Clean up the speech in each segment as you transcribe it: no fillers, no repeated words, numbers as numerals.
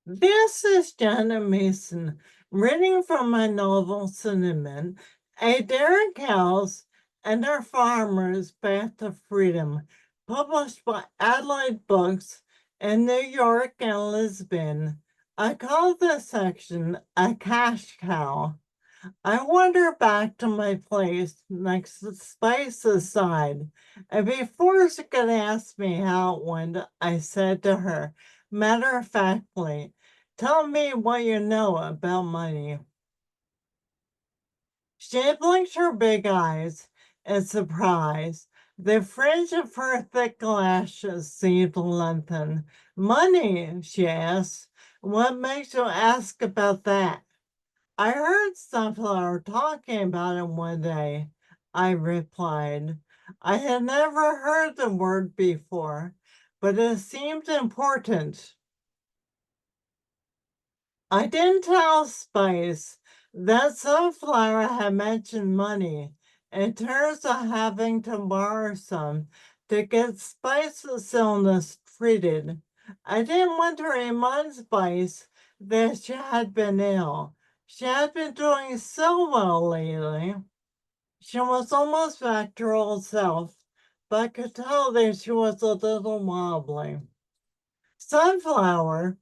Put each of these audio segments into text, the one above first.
This is Janet Mason, reading from my novel Cinnamon, A Dairy Cows and Our Farmers Path to Freedom, published by Adelaide Books in New York and Lisbon. I call this section a cash cow. I wander back to my place next to Spice's side, and before she could ask me how it went, I said to her, matter of factly, tell me what you know about money. She blinked her big eyes in surprise. The fringe of her thick lashes seemed to lengthen. Money, she asked. What makes you ask about that? I heard Sunflower talking about it one day, I replied. I had never heard the word before, but it seemed important. I didn't tell Spice that Sunflower had mentioned money in terms of having to borrow some to get Spice's illness treated. I didn't want to remind Spice that she had been ill. She had been doing so well lately. She was almost back to her old self, but I could tell that she was a little wobbly. Sunflower,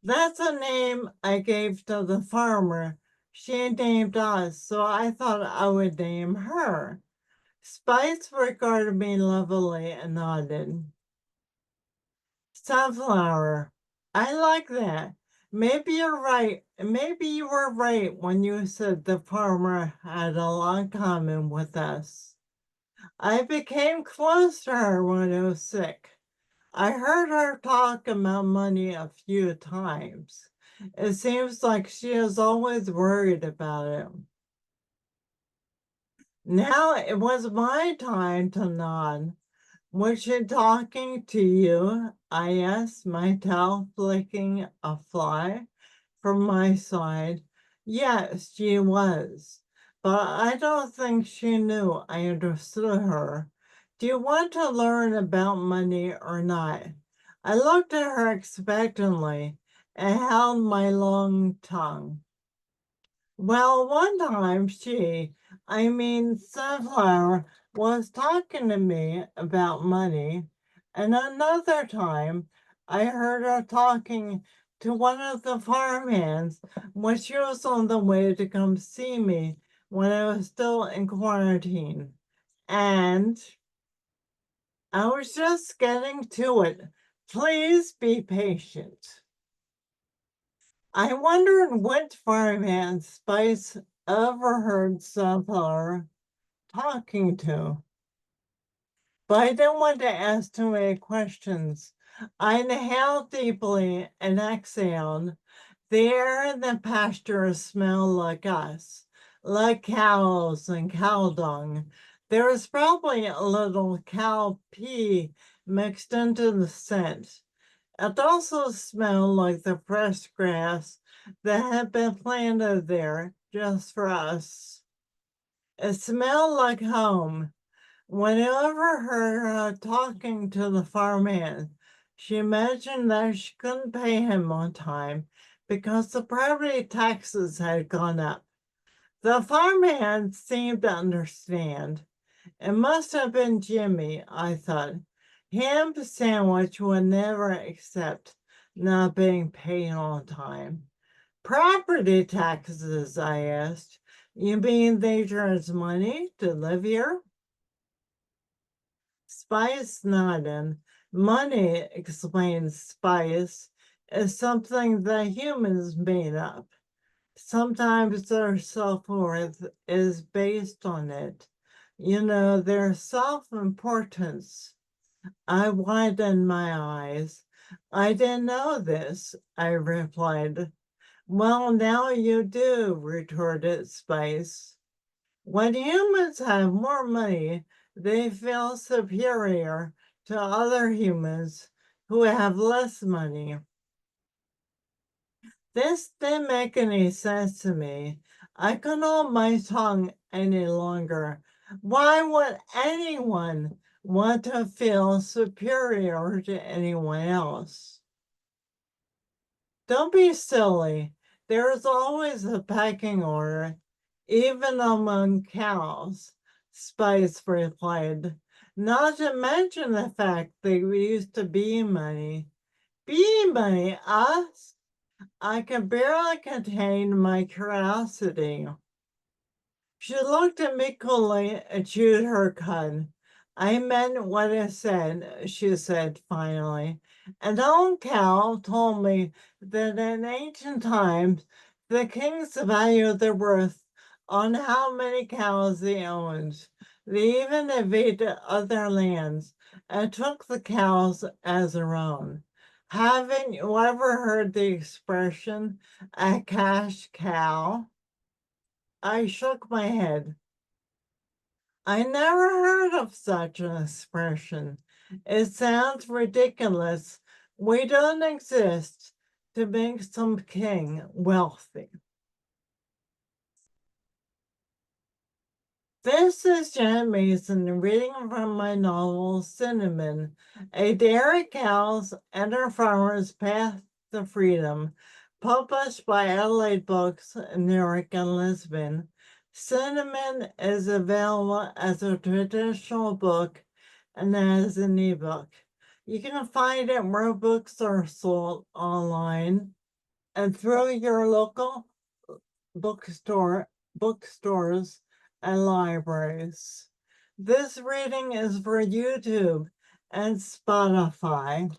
that's a name I gave to the farmer. She named us, so I thought I would name her. Spice regarded me levelly and nodded. Sunflower, I like that. Maybe you're right. Maybe you were right when you said the farmer had a lot in common with us. I became close to her when I was sick. I heard her talk about money a few times. It seems like she is always worried about it. Now it was my time to nod. Was she talking to you? I asked, my tail flicking a fly from my side. Yes, she was, but I don't think she knew I understood her. Do you want to learn about money or not? I looked at her expectantly and held my long tongue. Well, one time Sunflower, was talking to me about money, and another time I heard her talking to one of the farmhands when she was on the way to come see me when I was still in quarantine. And I was just getting to it. Please be patient. I wondered which farmhand Spice overheard Sunflower talking to, but I didn't want to ask too many questions. I inhaled deeply and exhaled. The air in the pasture smelled like us, like cows and cow dung. There was probably a little cow pee mixed into the scent. It also smelled like the fresh grass that had been planted there just for us. It smelled like home. When I overheard her talking to the farmhand, she imagined that she couldn't pay him on time because the property taxes had gone up. The farmhand seemed to understand. It must have been Jimmy, I thought. Ham sandwich would never accept not being paid on time. Property taxes, I asked. You mean they charge money to live here? Spice nodded. Money, explained Spice, is something that humans made up. Sometimes their self-worth is based on it. You know, their self-importance. I widened my eyes. I didn't know this, I replied. Well, now you do, retorted Spice. When humans have more money, they feel superior to other humans who have less money. This didn't make any sense to me. I couldn't hold my tongue any longer. Why would anyone want to feel superior to anyone else? Don't be silly. There is always a pecking order, even among cows, Spice replied. Not to mention the fact they used to be money. Be money, us? I could barely contain my curiosity. She looked at me coolly and chewed her cud. I meant what I said, she said finally. An old cow told me that in ancient times the kings valued their worth on how many cows they owned. They even invaded other lands and took the cows as their own. Haven't you ever heard the expression, a cash cow? I shook my head. I never heard of such an expression. It sounds ridiculous. We don't exist to make some king wealthy. This is Janet Mason reading from my novel Cinnamon, A Dairy Cow's and Her Farmer's Path to Freedom, published by Adelaide Books in York and Lisbon. Cinnamon is available as a traditional book and as an ebook. You can find it where books are sold online and through your local bookstores and libraries. This reading is for YouTube and Spotify.